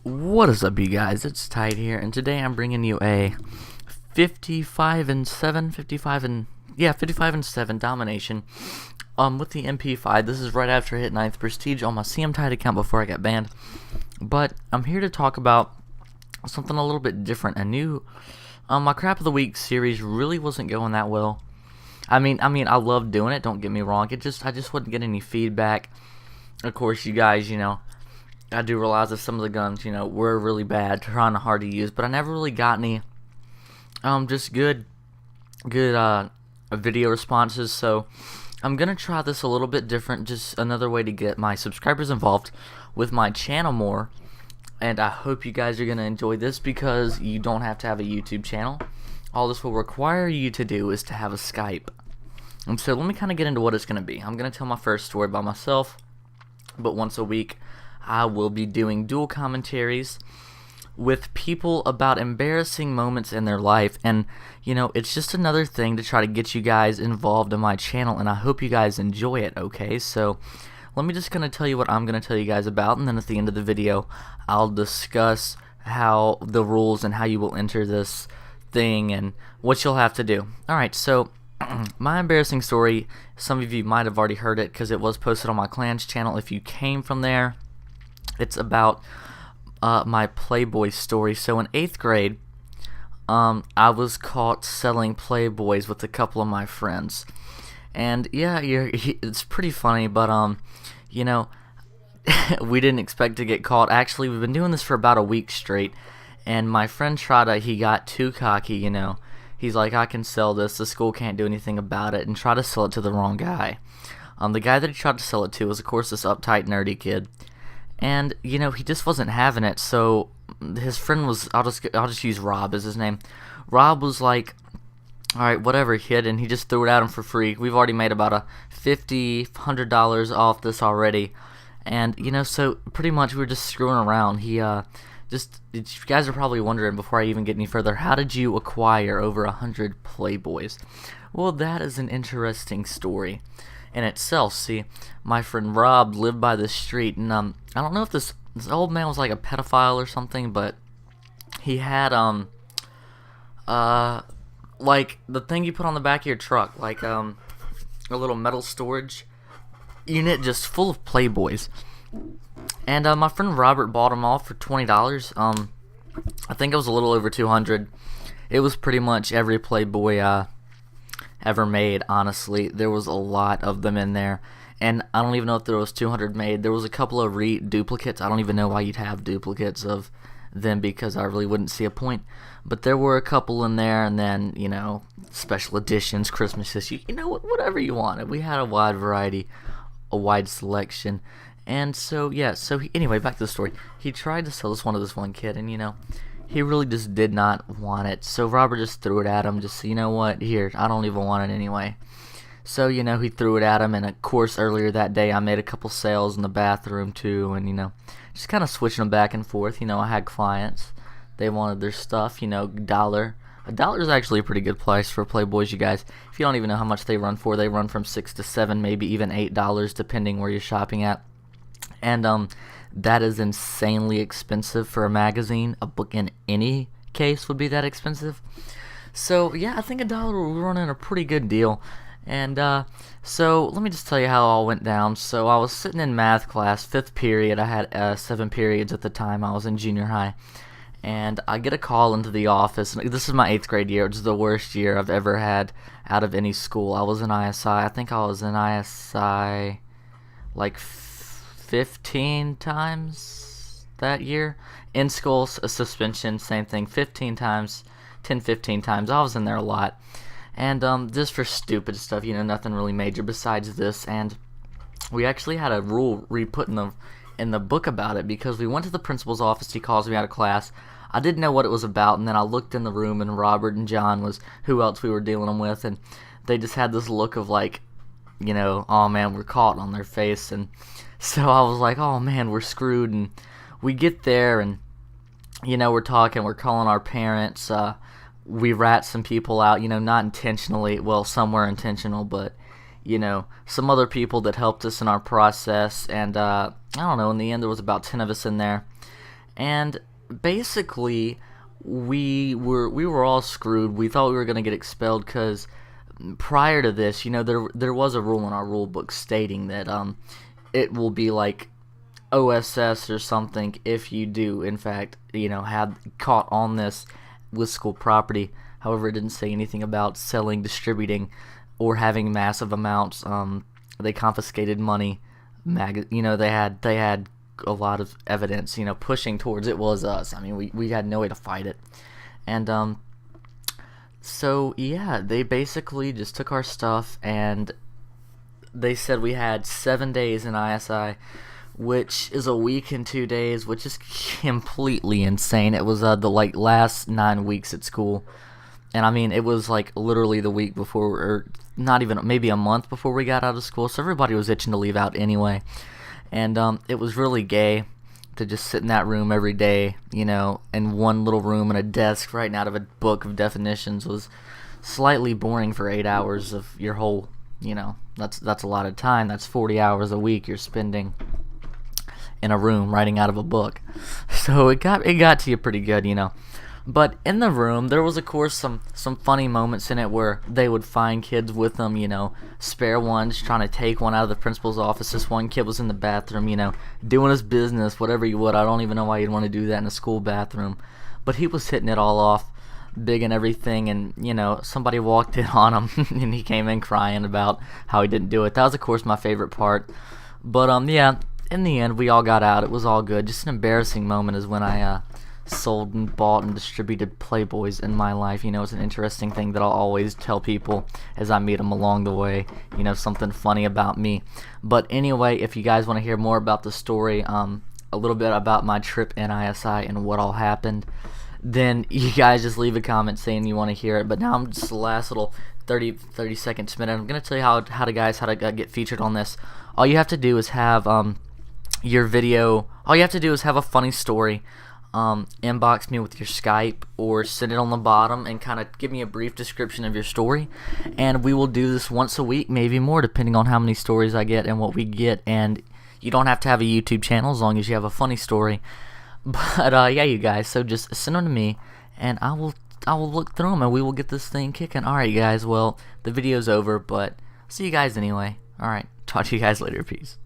What is up, you guys? It's Tide here, and today I'm bringing you a 55 and 7, 55 and 7 domination. With the MP5. This is right after I hit 9th prestige on my CM Tide account before I got banned. But I'm here to talk about something a little bit different. A new, my crap of the week series really wasn't going that well. I mean, I love doing it. Don't get me wrong. I just wouldn't get any feedback. Of course, you guys, I do realize that some of the guns, were really bad, trying hard to use, but I never really got any, just good video responses. So I'm gonna try this a little bit different, just another way to get my subscribers involved with my channel more. And I hope you guys are gonna enjoy this because you don't have to have a YouTube channel. All this will require you to do is to have a Skype. And so let me kind of get into what it's gonna be. I'm gonna tell my first story by myself, but once a week I will be doing dual commentaries with people about embarrassing moments in their life. And it's just another thing to try to get you guys involved in my channel, and I hope you guys enjoy it. Okay, so let me just gonna tell you what I'm gonna tell you guys about, and then at the end of the video I'll discuss how the rules and how you will enter this thing and what you'll have to do. Alright, so my embarrassing story, some of you might have already heard it because it was posted on my clan's channel if you came from there. It's about my Playboy story. So in 8th grade, I was caught selling Playboys with a couple of my friends. And yeah, it's pretty funny, but we didn't expect to get caught. Actually, we've been doing this for about a week straight, and my friend he got too cocky, He's like, I can sell this, the school can't do anything about it, and try to sell it to the wrong guy. The guy that he tried to sell it to was, of course, this uptight, nerdy kid. And, he just wasn't having it, so his friend was, I'll just use Rob as his name. Rob was like, alright, whatever, kid, and he just threw it at him for free. We've already made about a $100 off this already. And, so pretty much we were just screwing around. You guys are probably wondering, before I even get any further, how did you acquire over 100 Playboys? Well, that is an interesting story in itself. See, my friend Rob lived by the street, and I don't know if this old man was like a pedophile or something, but he had like the thing you put on the back of your truck, like a little metal storage unit just full of Playboys. And my friend Robert bought them all for $20. I think it was a little over 200. It was pretty much every Playboy ever made, honestly. There was a lot of them in there, and I don't even know if there was 200 made. There was a couple of duplicates. I don't even know why you'd have duplicates of them, because I really wouldn't see a point. But there were a couple in there, and then, special editions, Christmas issue, whatever you wanted. We had a wide variety, a wide selection. And so, yeah, anyway, back to the story. He tried to sell this one kid, and, he really just did not want it. So Robert just threw it at him, just, you know what, here, I don't even want it anyway. So, he threw it at him, and of course, earlier that day, I made a couple sales in the bathroom, too, and, just kind of switching them back and forth. I had clients. They wanted their stuff, $1. $1 is actually a pretty good price for Playboys, you guys. If you don't even know how much they run for, they run from $6 to $7, maybe even $8, depending where you're shopping at. And that is insanely expensive for a magazine. A book in any case would be that expensive. So yeah, I think $1 we're running a pretty good deal. And so let me just tell you how it all went down. So I was sitting in math class, 5th period. I had 7 periods at the time. I was in junior high. And I get a call into the office. This is my 8th grade year, which is the worst year I've ever had out of any school. I was in ISI. I think I was in ISI like 15 times that year. In school, a suspension, same thing, 15 times, 15 times. I was in there a lot. And just for stupid stuff, nothing really major besides this. And we actually had a rule re-put in the book about it, because we went to the principal's office. He calls me out of class. I didn't know what it was about, and then I looked in the room, and Robert and John was who else we were dealing with, and they just had this look of like, oh man, we're caught on their face. And so I was like, oh man, we're screwed. And we get there, and we're talking, we're calling our parents. We rat some people out, not intentionally. Well, some were intentional, but some other people that helped us in our process. And I don't know, in the end there was about 10 of us in there. And basically, we were all screwed. We thought we were gonna get expelled because prior to this, there was a rule in our rule book stating that it will be like OSS or something if you do, in fact, have caught on this with school property. However, it didn't say anything about selling, distributing, or having massive amounts. They confiscated money. They had a lot of evidence, pushing towards it was us. I mean, we had no way to fight it. And so yeah, they basically just took our stuff and they said we had 7 days in ISI, which is a week and 2 days, which is completely insane. It was the last 9 weeks at school, and I mean it was like literally the week before, or not even, maybe a month before we got out of school. So everybody was itching to leave out anyway, and it was really gay to just sit in that room every day, in one little room and a desk writing out of a book of definitions was slightly boring for 8 hours of your whole, that's a lot of time. That's 40 hours a week you're spending in a room writing out of a book. So it got to you pretty good, But in the room, there was, of course, some funny moments in it where they would find kids with them, spare ones, trying to take one out of the principal's office. This one kid was in the bathroom, doing his business, whatever you would. I don't even know why you'd want to do that in a school bathroom. But he was hitting it all off, big and everything, and, somebody walked in on him, and he came in crying about how he didn't do it. That was, of course, my favorite part. But, yeah, in the end, we all got out. It was all good. Just an embarrassing moment is when I, sold and bought and distributed Playboys in my life. It's an interesting thing that I'll always tell people as I meet them along the way, something funny about me. But anyway, if you guys want to hear more about the story, a little bit about my trip in ISI and what all happened, then you guys just leave a comment saying you want to hear it. But now I'm just the last little 30 seconds minute. I'm going to tell you how to get featured on this. All you have to do is have your video, all you have to do is have a funny story. Inbox me with your Skype or send it on the bottom and kind of give me a brief description of your story, and we will do this once a week, maybe more, depending on how many stories I get and what we get. And you don't have to have a YouTube channel as long as you have a funny story. But yeah, you guys, so just send them to me and I will look through them and we will get this thing kicking. Alright guys, well, the video's over, but see you guys anyway. Alright, talk to you guys later. Peace.